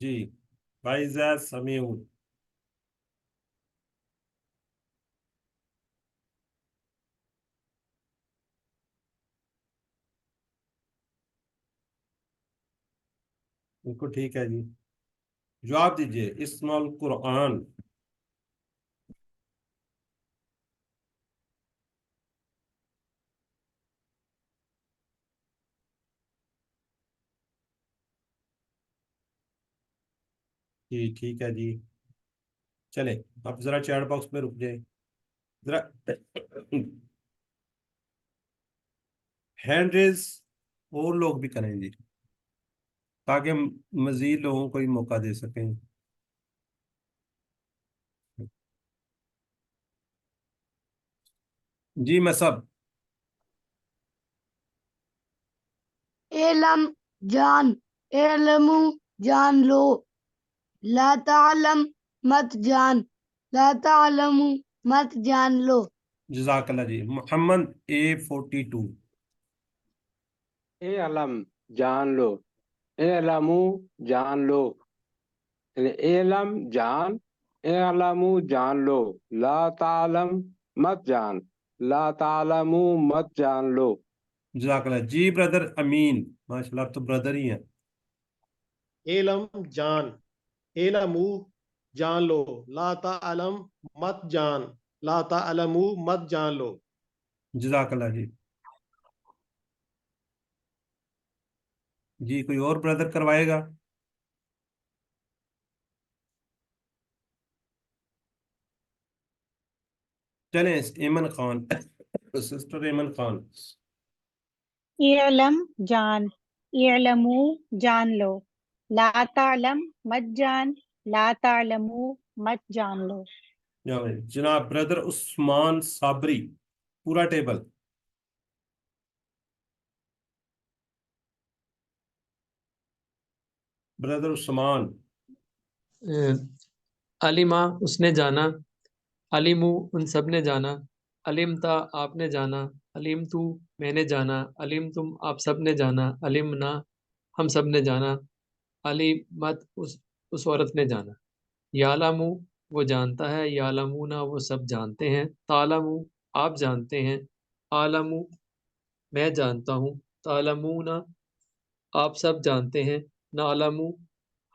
جی فائزہ سمیعو. بالکل ٹھیک ہے جی. جواب دیجئے. اسم القرآن. جی ٹھیک ہے جی. چلے اب ذرا چیٹ باکس میں رک جائے. ذرا ہینڈ ریز اور لوگ بھی کریں جی تاکہ مزید لوگوں کو ہی موقع دے سکیں. جی میں سب. علم جان، علمو جان لو، لا تعلم مت جان، لا تعلمو مت جان لو. جزاک اللہ جی. محمد A42. اے علم جان لو، اے علمو جان لو، یعنی اے علم جان، اے علمو جان لو، لا تعلم مت جان، لا تعلمو مت جان لو. جزاک اللہ جی. بردر امین ماشاءاللہ آپ تو بردر ہی ہیں. علم جان، علمو جان لو، لا تعلم مت جان، لا تعلمو مت جان لو. جزاک اللہ جی. جی کوئی اور بردر کروائے گا؟ چلیں ایمن خان سسٹر ایمن خان. اعلم جان، اعلمو جان لو، لا تعلم مت جان، لا تعلمو مت جان لو. جناب بردر عثمان صابری پورا ٹیبل. بردر عثمان. علیما اس نے جانا، علیمو ان سب نے جانا، علمتا آپ نے جانا، علم تو میں نے جانا، علم تم آپ سب نے جانا، علمنا ہم سب نے جانا، علیمت اس عورت نے جانا. یعلمو وہ جانتا ہے، یعلمونا وہ سب جانتے ہیں، تعلمو آپ جانتے ہیں، عالمو میں جانتا ہوں، تعلمونا آپ سب جانتے ہیں، نعلمو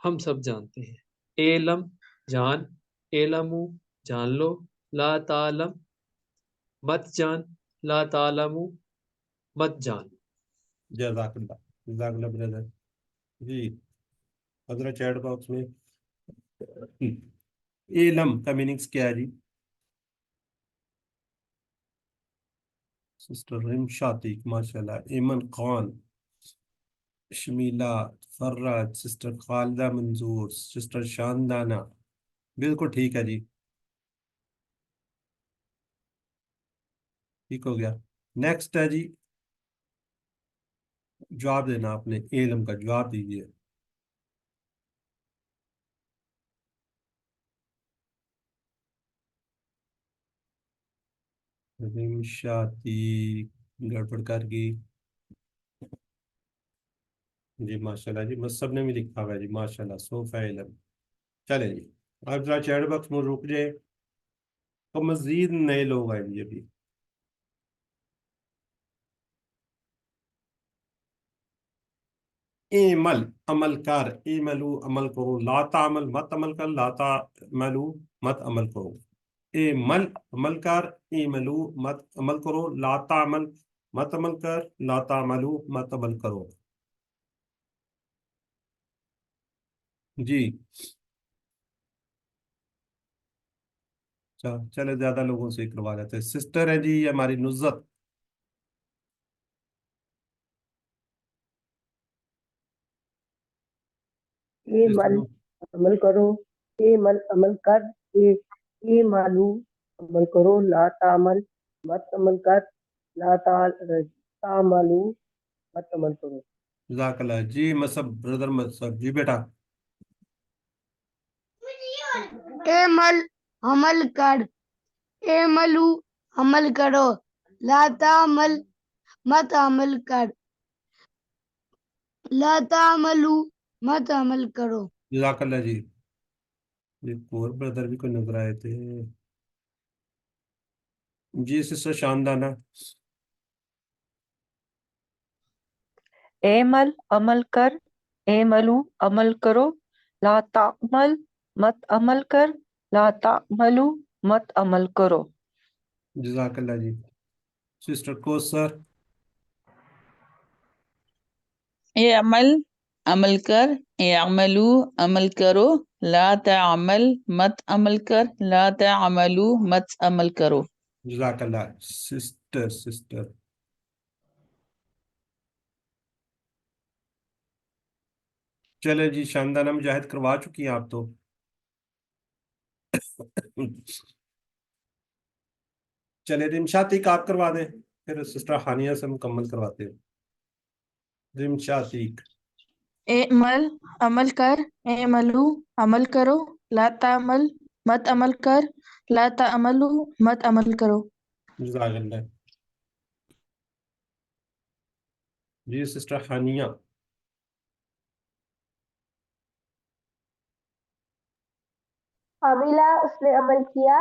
ہم سب جانتے ہیں. علم جان، علمو جان لو، لا تعلم مت جان، لا تعلمو مت جان. جزاک اللہ بردر. جی حضرت چیٹ باکس میں علم کا میننگس کیا ہے جی؟ سسٹر رمشا عتیق ماشاءاللہ. ایمن خان. شمیلا، فرات، سسٹر خالدہ منظور، سسٹر شاندانہ، بالکل ٹھیک ہے جی، ٹھیک ہو گیا. نیکسٹ ہے جی، جواب دینا آپ نے علم کا، جواب دیجیے. شاتی گڑبڑ کر گئی جی، ماشاءاللہ جی، مصب نے بھی لکھا ہوا ہے جی، ماشاءاللہ، سوفا علم. چلیں جی، اب ذرا چیٹ باکس میں رک جائے تو مزید نئے لوگ آئیں گے ابھی. ایمل، عمل کر، ایملو، عمل کرو، لا تعمل، مت عمل کر، لا تعملو، مت عمل کرو. ایمل، عمل کر، ایملو، مت عمل کرو، لا تعمل، مت عمل کر، لا تعملو، مت عمل کرو. جی چلے زیادہ لوگوں سے کروا لیتے ہیں. سسٹر ہے جی ہماری نزت. ایمل عمل کرو، ایمل عمل کر، ایمالو عمل کرو، لا تعمل مت عمل کر، لا تعملو مت عمل کرو. جزاک اللہ جی. مصب، بردر مصب جی بیٹا. اعمل عمل کر، اعملو عمل کرو، لا تعمل مت عمل کر، لا تعملو مت عمل کرو. جزاک اللہ جی. ایک اور بردر بھی کوئی نظر آئے تھے جی، سسٹر شاندانہ. اعمل عمل کر، اعملو عمل کرو، لا تعمل مت عمل کر، لا تعملو مت عمل کرو. جزاک اللہ جی. سسٹر کوثر. اعمل عمل کر، اعملو عمل کرو، لا تعمل مت عمل کر، لا تعملو مت عمل کرو. جزاک اللہ. سسٹر چلے جی، شاندانہ مجاہد کروا چکی ہیں آپ تو. چلے رمشاتیک آپ کروا دیں، پھر سسٹر حانیہ سے مکمل کرواتے ہیں. رمشاتیک. اعمل عمل کر، اعملو عمل کرو، لا تعمل مت عمل کر، لا تعملو مت عمل کرو. جزاک اللہ جی. سسٹر حانیہ. عملہ اس نے عمل کیا،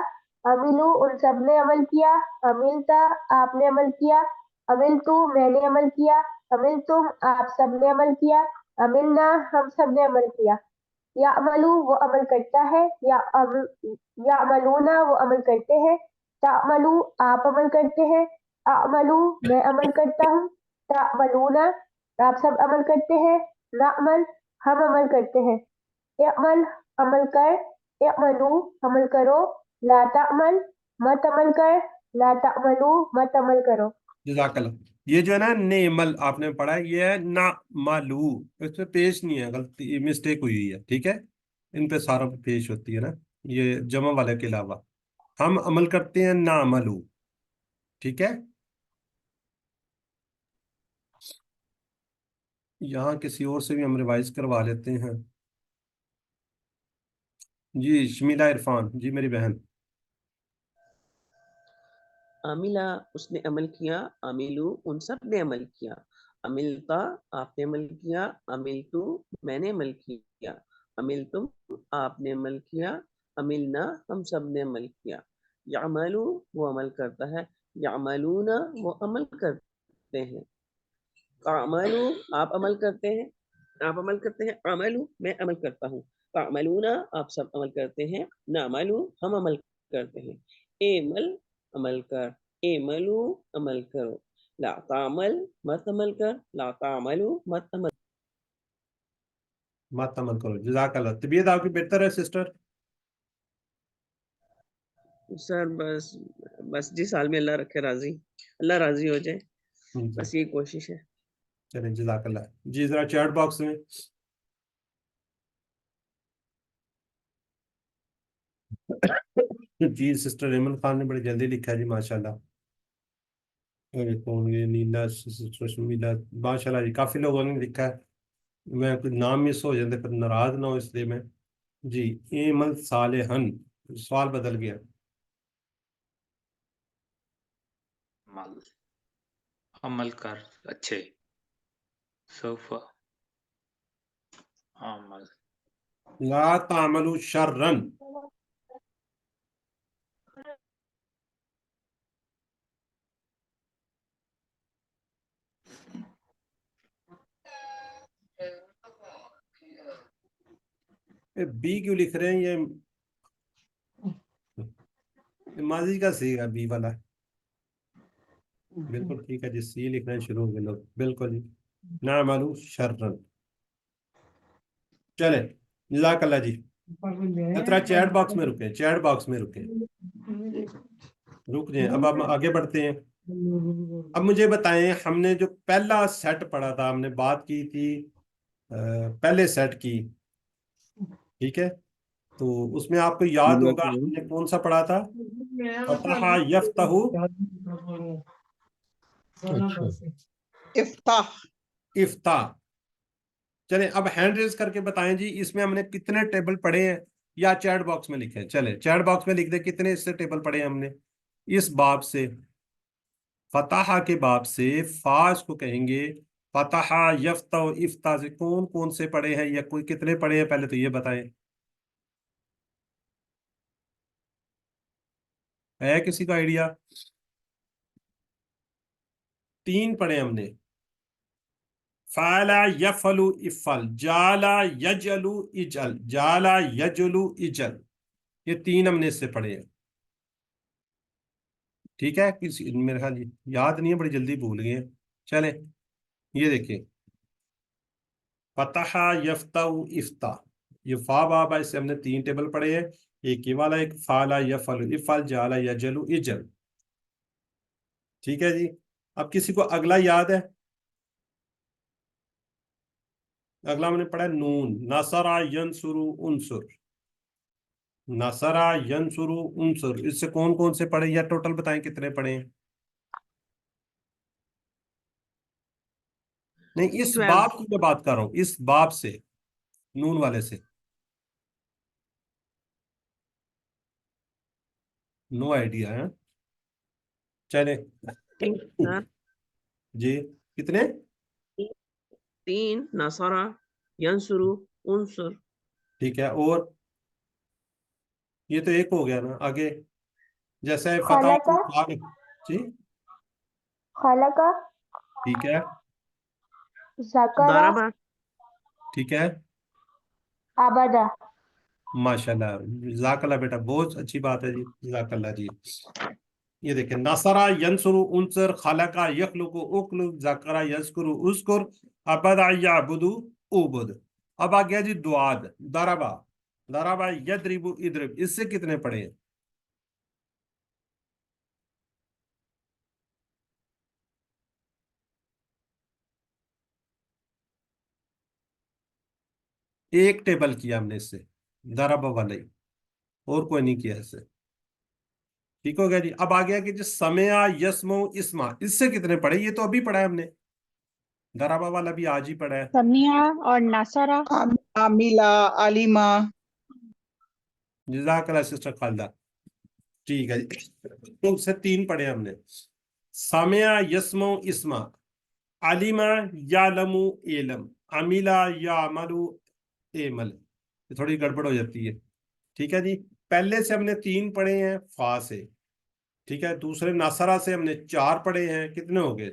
عملو ان سب نے عمل کیا، عملتا آپ نے عمل کیا، عملتو میں نے عمل کیا، عملتم آپ سب نے عمل کیا، عملنا ہم سب نے عمل کیا. یا عملو وہ عمل کرتا ہے، یا عملونا وہ عمل کرتے ہیں، تعملو آپ عمل کرتے ہیں، اعملو میں عمل کرتا ہوں، تعملونا آپ سب عمل کرتے ہیں، نعمل ہم عمل کرتے ہیں. اعمل عمل کر، اعملو عمل کرو، لا تعمل مت عمل کر، لا تعملو مت عمل کرو. جزاک اللہ. یہ جو ہے نا نیمل آپ نے پڑھا ہے، یہ ہے نعملو، اس پہ پیش نہیں ہے، غلطی مسٹیک ہوئی ہے، ٹھیک ہے. ان پہ سارا پیش ہوتی ہے نا، یہ جمع والے کے علاوہ. ہم عمل کرتے ہیں نعملو، ٹھیک ہے. یہاں کسی اور سے بھی ہم ریوائز کروا لیتے ہیں. جی شمیلہ عرفان جی میری بہن. عاملہ اس نے عمل کیا، عاملو ان سب نے عمل کیا، عملتا آپ نے عمل کیا، عملتو میں نے عمل کیا، عملتم آپ نے عمل کیا، عملنا ہم سب نے عمل کیا. یعملو وہ عمل کرتا ہے، یعملون وہ عمل کرتے ہیں. تعملو آپ عمل کرتے ہیں، آپ عمل کرتے ہیں، عملو میں عمل کرتا ہوں، تعملون آپ سب عمل کرتے ہیں، نعملو ہم عمل کرتے ہیں. اعمل عمل کر، اعملو عمل کرو، لا تعمل مت عمل کر، لا تعملو مت عمل. مت عمل کرو. جزاک اللہ. طبیعت آپ کی بہتر ہے سسٹر؟ سر بس جس حال میں اللہ رکھے راضی، اللہ راضی ہو جائے، بس یہ کوشش ہے. چلیں جزاک اللہ جی ذرا چیٹ باکس میں جی سسٹر ایمن خان نے بڑی جلدی لکھا ہے جی ماشاءاللہ کون یہ نیلا سسٹر شمیلا ماشاءاللہ جی کافی لوگوں نے لکھا ہے میں کوئی نام مس ہو جاتے پھر ناراض نہ ہو اس لیے میں جی ایمن صالحن سوال بدل گیا عمل عمل کر اچھے سوف عمل لا تعملوا شرا بی کیوں لکھ رہے ہیں یہ ماضی کا صیغہ بی والا بالکل ٹھیک ہے جی سی لکھنا شروع ہو گئے لوگ بالکل جی نعملوا شرا چلے جزاک اللہ جی ذرا چیٹ باکس میں رکیں چیٹ باکس میں رکیں رک جائیں اب ہم آگے بڑھتے ہیں اب مجھے بتائیں ہم نے جو پہلا سیٹ پڑھا تھا ہم نے بات کی تھی پہلے سیٹ کی ٹھیک ہے تو اس میں آپ کو یاد ہوگا ہم نے کون سا پڑھا تھا فتح یفتح افتح افتح چلیں اب ہینڈ ریز کر کے بتائیں جی اس میں ہم نے کتنے ٹیبل پڑھے ہیں یا چیٹ باکس میں لکھیں چلیں چیٹ باکس میں لکھ دیں کتنے اس سے ٹیبل پڑھے ہیں ہم نے اس باب سے فتح کے باب سے فاس کو کہیں گے فتح یفتح افتح سے کون کون سے پڑھے ہیں یا کوئی کتنے پڑھے ہیں پہلے تو یہ بتائیں ہے کسی کا آئیڈیا 3 پڑھے ہم نے فعلا یفعلو افعل جالا یجلو اجل جالا یجلو اجل یہ 3 ہم نے اس سے پڑھے ہیں ٹھیک ہے کسی میرے خیال یاد نہیں ہے بڑی جلدی بھول گئے ہیں چلیں یہ دیکھیں فتح یفتح افتح یہ فا بابا اس سے ہم نے 3 ٹیبل پڑھے ہیں ایک یہ والا ایک فعلا یفعلو افعل جالا یجلو اجل ٹھیک ہے جی اب کسی کو اگلا یاد ہے اگلا ہم نے پڑھا نون نصرا ینصرو انصر نصرا ینصرو انصر اس سے کون کون سے پڑھے یا ٹوٹل بتائیں کتنے پڑھے ہیں نہیں اس 12 باب کی میں بات کر رہا ہوں اس باب سے نون والے سے نو آئیڈیا ہے چلے جی کتنے 3 نصرہ ینصرو انصر ٹھیک ہے اور یہ تو ایک ہو گیا نا آگے جیسے فتح جی خلقہ ٹھیک ہے ذکرہ ضربہ ٹھیک ہے عبدہ ماشاءاللہ جزاک اللہ بیٹا بہت اچھی بات ہے جی جزاک اللہ جی یہ دیکھیں نصرہ ینصرو انصر خلقہ یخلق اخلق ذکرہ یذکر اذکر عبدہ یعبدو اعبد اب آ گیا جی دعاد ضربہ ضربہ یضرب اضرب اس سے کتنے پڑھے ہیں ایک ٹیبل کیا ہم نے اس سے ضربہ والے اور کوئی نہیں کیا اس سے ٹھیک ہو گیا جی اب آ گیا کہ جو سمع یسمع اسما اس سے کتنے پڑھے یہ تو ابھی پڑھا ہے ہم نے ضربہ والا بھی آج ہی پڑھا ہے سمیع اور ناصرہ عاملہ علیمہ جزاک اللہ سسٹر خالدہ ٹھیک ہے جی اس سے 3 پڑھے ہم نے سمع یسمع اسما علیمہ یعلم علم عملہ یعمل عمل یہ تھوڑی گڑبڑ ہو جاتی ہے ٹھیک ہے جی پہلے سے ہم نے 3 پڑھے ہیں فا سے ٹھیک ہے دوسرے ناصرہ سے ہم نے 4 پڑھے ہیں کتنے ہو گئے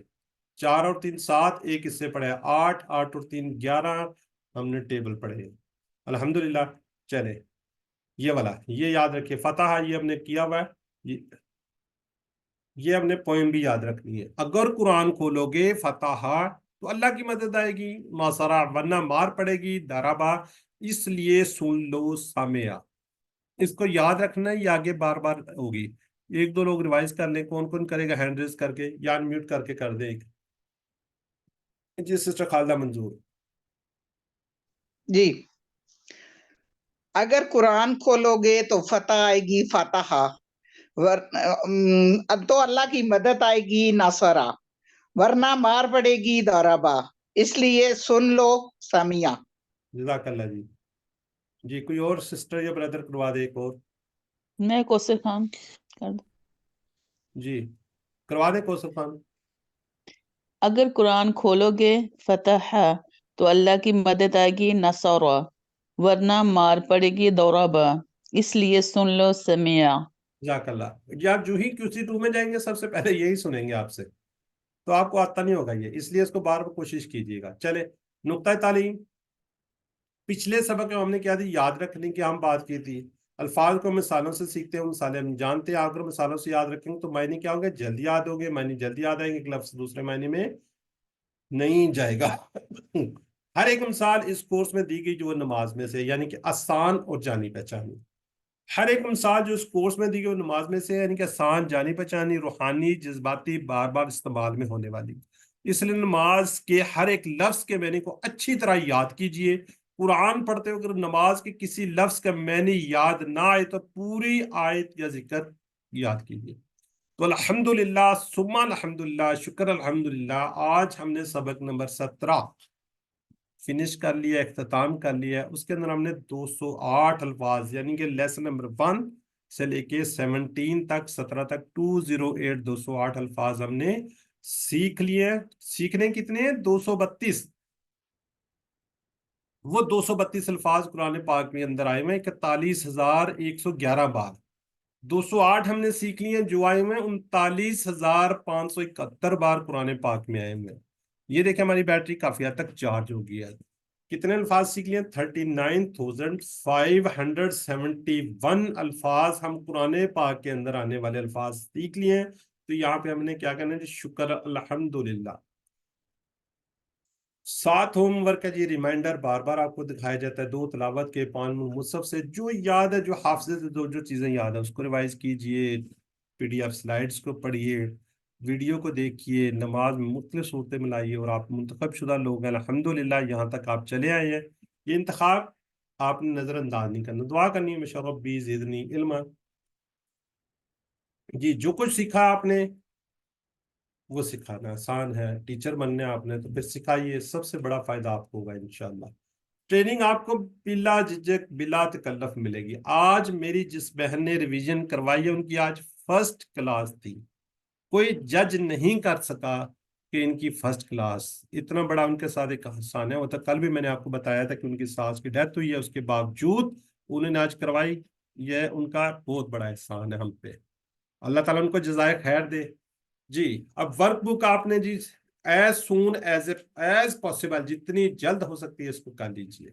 4 اور 3 7 ایک اس سے پڑھے 8 8 اور 3 11 ہم نے ٹیبل پڑھے ہیں الحمدللہ چلے یہ والا یہ یاد رکھیں فتح یہ ہم نے کیا ہوا ہے یہ ہم نے پوائم بھی یاد رکھنی ہے اگر قرآن کھولو گے فتح تو اللہ کی مدد آئے گی ماسرا ورنہ مار پڑے گی درابا اس لیے سن لو سامعہ اس کو یاد رکھنا ہے یہ آگے بار بار ہوگی 1 2 لوگ ریوائز کر لیں کون کون کرے گا ہینڈ ریز کر کے یا انمیوٹ کر کے کر دیں جی سسٹر خالدہ منظور. جی اگر قرآن کھولو گے تو فتح آئے گی فاتحہ، تو اللہ کی مدد آئے گی ناصرہ، ورنہ مار پڑے گی ضربہ، اس لیے سن لو سمیع. جزاک اللہ جی. جی کوئی اور سسٹر یا بردر کروا دے ایک اور. میں کوثر خان کر دوں. جی کروا دے کوثر خان. اگر قرآن کھولو گے فتح تو اللہ کی مدد آئے گی نصرہ، ورنہ مار پڑے گی ضربہ، اس لیے سن لو سمیع. جزاک اللہ. یہ آپ جو ہی QC2 میں جائیں گے سب سے پہلے یہی سنیں گے آپ سے، تو آپ کو آتا نہیں ہوگا یہ، اس لیے اس کو بار بار کوشش کیجیے گا. چلے نقطہ تعلیم. پچھلے سبق میں ہم نے کیا تھی یاد رکھنے کی ہم بات کی تھی. الفاظ کو مثالوں سے سیکھتے ہیں، مثالیں ہم جانتے ہیں. اگر مثالوں سے یاد رکھیں گے تو معنی کیا ہوگا؟ جلدی یاد ہوگے. معنی جلدی یاد آئیں گے، ایک لفظ دوسرے معنی میں نہیں جائے گا. ہر ایک مثال اس کورس میں دی گئی جو نماز میں سے، یعنی کہ آسان اور جانی پہچانی. ہر ایک مثال جو اس کورس میں دی گئی وہ نماز میں سے، یعنی کہ آسان، جانی پہچانی، روحانی، جذباتی، بار بار استعمال میں ہونے والی. اس لیے نماز کے ہر ایک لفظ کے معنی کو اچھی طرح یاد کیجئے. قرآن پڑھتے ہو اگر نماز کے کسی لفظ کا معنی یاد نہ آئے تو پوری آیت یا ذکر یاد کیجئے. تو الحمدللہ ثم الحمدللہ، شکر الحمدللہ. آج ہم نے سبق نمبر 17 فنش کر لیا، اختتام کر لیا. اس کے اندر ہم نے 208 الفاظ، یعنی کہ لیسن نمبر 1 سے لے کے 17 تک، 17 تک، 208 الفاظ ہم نے سیکھ لیے. سیکھنے کتنے ہیں؟ 232. وہ 232 الفاظ قرآن پاک میں اندر آئے ہوئے 41,111 بار. 208 ہم نے سیکھ لیے جو آئے ہوئے 39,571 بار قرآن پاک میں آئے ہوئے. یہ دیکھیں ہماری بیٹری کافی حد تک چارج ہو گئی ہے. کتنے الفاظ سیکھ لیے؟ 39,571 الفاظ ہم قرآن پاک کے اندر آنے والے الفاظ سیکھ لیے ہیں. تو یہاں پہ ہم نے کیا کرنا ہے؟ شکر الحمدللہ. ساتھ ہوم ورک کا یہ ریمائنڈر بار بار آپ کو دکھایا جاتا ہے. 2 تلاوت کے 5 مصحف سے جو یاد ہے، جو حافظے سے جو چیزیں یاد ہے اس کو ریوائز کیجئے. PDF سلائیڈز کو پڑھیے، ویڈیو کو دیکھیے، نماز میں مختلف صورتیں ملائیے. اور آپ منتخب شدہ لوگ ہیں الحمدللہ، یہاں تک آپ چلے آئے ہیں. یہ انتخاب آپ نے نظر انداز نہیں کرنا. دعا کرنی ہے میں ربی زدنی علما. جی جو کچھ سیکھا آپ نے وہ سکھانا آسان ہے. ٹیچر بننا ہے آپ نے تو پھر سکھائیے، سب سے بڑا فائدہ آپ کو ہوگا انشاءاللہ. ٹریننگ آپ کو بلا جھجک بلا تکلف ملے گی. آج میری جس بہن نے ریویژن کروائی ہے ان کی آج فرسٹ کلاس تھی. کوئی جج نہیں کر سکا کہ ان کی فرسٹ کلاس. اتنا بڑا ان کے ساتھ ایک احسان ہے. وہ تو کل بھی میں نے آپ کو بتایا تھا کہ ان کی ساس کی ڈیتھ ہوئی ہے، اس کے باوجود انہوں نے آج کروائی. یہ ان کا بہت بڑا احسان ہے ہم پہ. اللہ تعالیٰ ان کو جزائے خیر دے. جی اب ورک بک آپ نے جی ایز سون ایز پاسبل، جتنی جلد ہو سکتی ہے اس کو کر لیجیے.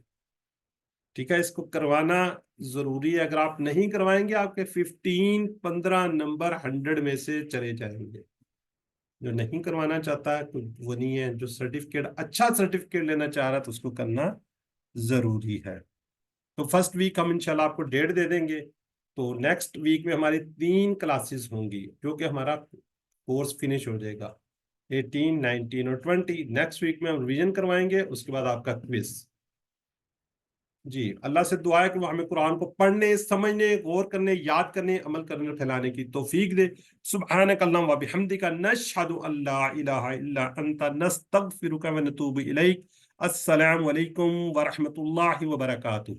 ٹھیک ہے، اس کو کروانا ضروری ہے. اگر آپ نہیں کروائیں گے آپ کے 15 نمبر 100 میں سے چلے جائیں گے. جو نہیں کروانا چاہتا ہے وہ نہیں ہے. جو سرٹیفکیٹ اچھا سرٹیفکیٹ لینا چاہ رہا ہے تو اس کو کرنا ضروری ہے. تو فرسٹ ویک ہم انشاءاللہ آپ کو ڈیٹ دے دیں گے. تو نیکسٹ ویک میں ہماری 3 کلاسز ہوں گی جو کہ ہمارا کورس فنش ہو جائے گا. 18, 19 اور 20 نیکسٹ ویک میں ہم ریویژن کروائیں گے. اس کے بعد آپ کا کوئز. جی اللہ سے دعا ہے کہ وہ ہمیں قرآن کو پڑھنے، سمجھنے، غور کرنے، یاد کرنے، عمل کرنے اور پھیلانے کی توفیق دے. سبحانک اللہم و بحمدک نشہد ان لا الہ الا انت نستغفرک و نتوب الیک. السلام علیکم ورحمۃ اللہ وبرکاتہ.